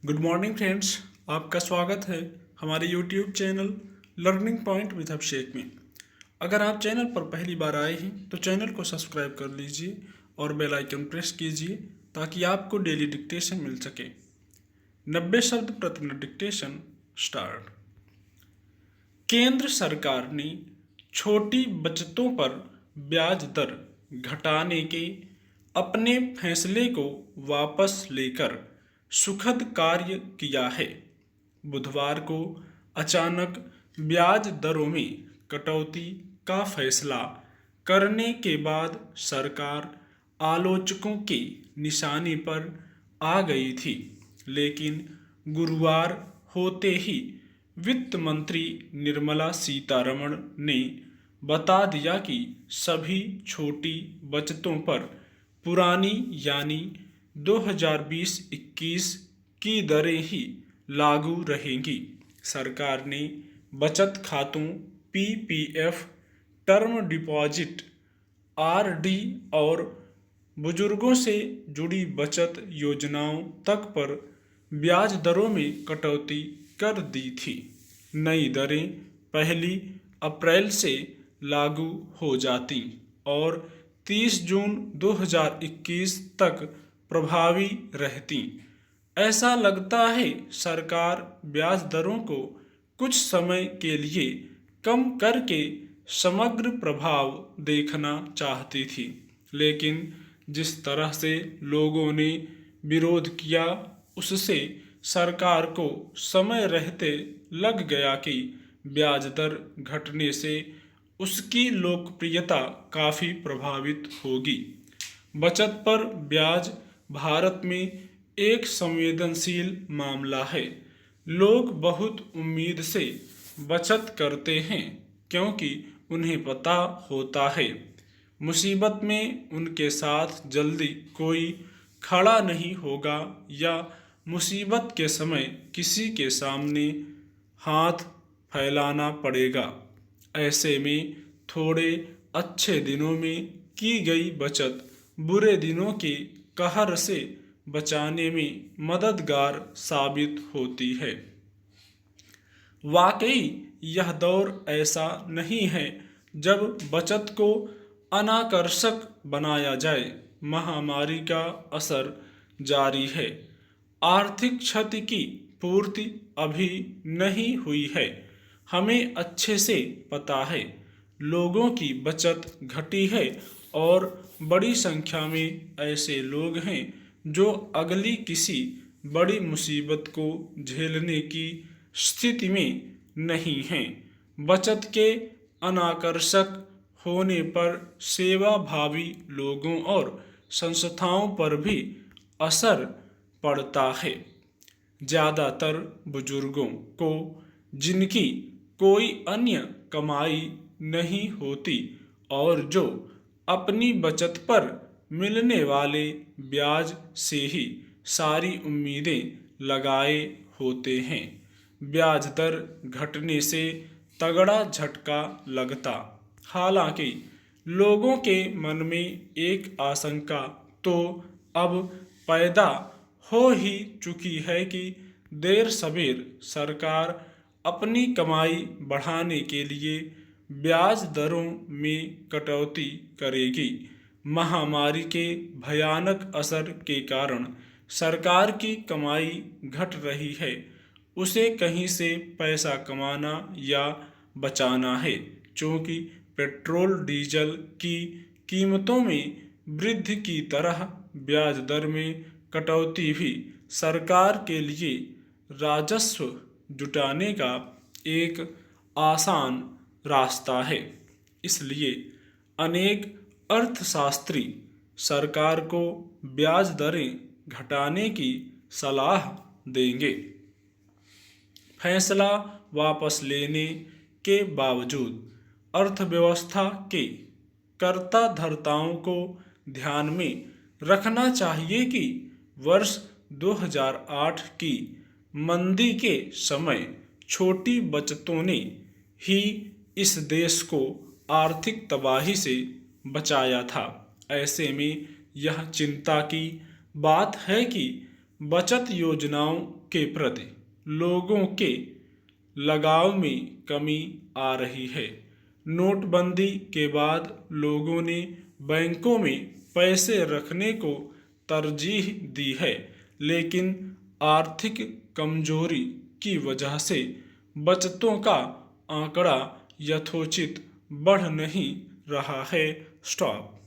Good morning friends. आपका स्वागत है हमारे YouTube channel learning point with Abhishek में। अगर आप चैनल पर पहली बार आए हैं तो चैनल को सब्सक्राइब कर लीजिए और बेल आइकन प्रेस कीजिए ताकि आपको डेली डिक्टेशन मिल सके। 90 शब्द प्रति मिनट डिक्टेशन स्टार्ट। केंद्र सरकार ने छोटी बचतों पर ब्याज दर घटाने के अपने फैसले को वापस लेकर सुखद कार्य किया है। बुधवार को अचानक ब्याज दरों में कटौती का फैसला करने के बाद सरकार आलोचकों के निशाने पर आ गई थी, लेकिन गुरुवार होते ही वित्त मंत्री निर्मला सीतारमण ने बता दिया कि सभी छोटी बचतों पर पुरानी यानी 2020-21 की दरें ही लागू रहेंगी। सरकार ने बचत खातों पीपीएफ, टर्म डिपॉजिट, आरडी और बुजुर्गों से जुड़ी बचत योजनाओं तक पर ब्याज दरों में कटौती कर दी थी। नई दरें 1 अप्रैल से लागू हो जाती और 30 जून 2021 तक प्रभावी रहती। ऐसा लगता है सरकार ब्याज दरों को कुछ समय के लिए कम करके समग्र प्रभाव देखना चाहती थी, लेकिन जिस तरह से लोगों ने विरोध किया उससे सरकार को समय रहते लग गया कि ब्याज दर घटने से उसकी लोकप्रियता काफ़ी प्रभावित होगी। बचत पर ब्याज भारत में एक संवेदनशील मामला है। लोग बहुत उम्मीद से बचत करते हैं क्योंकि उन्हें पता होता है मुसीबत में उनके साथ जल्दी कोई खड़ा नहीं होगा या मुसीबत के समय किसी के सामने हाथ फैलाना पड़ेगा। ऐसे में थोड़े अच्छे दिनों में की गई बचत बुरे दिनों के कहर से बचाने में मददगार साबित होती है। वाकई यह दौर ऐसा नहीं है जब बचत को अनाकर्षक बनाया जाए। महामारी का असर जारी है। आर्थिक क्षति की पूर्ति अभी नहीं हुई है। हमें अच्छे से पता है लोगों की बचत घटी है और बड़ी संख्या में ऐसे लोग हैं जो अगली किसी बड़ी मुसीबत को झेलने की स्थिति में नहीं हैं। बचत के अनाकर्षक होने पर सेवाभावी लोगों और संस्थाओं पर भी असर पड़ता है। ज़्यादातर बुजुर्गों को जिनकी कोई अन्य कमाई नहीं होती और जो अपनी बचत पर मिलने वाले ब्याज से ही सारी उम्मीदें लगाए होते हैं, ब्याज दर घटने से तगड़ा झटका लगता। हालांकि लोगों के मन में एक आशंका तो अब पैदा हो ही चुकी है कि देर सवेर सरकार अपनी कमाई बढ़ाने के लिए ब्याज दरों में कटौती करेगी। महामारी के भयानक असर के कारण सरकार की कमाई घट रही है। उसे कहीं से पैसा कमाना या बचाना है, क्योंकि पेट्रोल डीजल की कीमतों में वृद्धि की तरह ब्याज दर में कटौती भी सरकार के लिए राजस्व जुटाने का एक आसान रास्ता है। इसलिए अनेक अर्थशास्त्री सरकार को ब्याज दरें घटाने की सलाह देंगे। फैसला वापस लेने के बावजूद अर्थव्यवस्था के कर्ता धर्ताओं को ध्यान में रखना चाहिए कि वर्ष 2008 की मंदी के समय छोटी बचतों ने ही इस देश को आर्थिक तबाही से बचाया था। ऐसे में यह चिंता की बात है कि बचत योजनाओं के प्रति लोगों के लगाव में कमी आ रही है। नोटबंदी के बाद लोगों ने बैंकों में पैसे रखने को तरजीह दी है, लेकिन आर्थिक कमजोरी की वजह से बचतों का आंकड़ा यथोचित बढ़ नहीं रहा है। स्टॉप।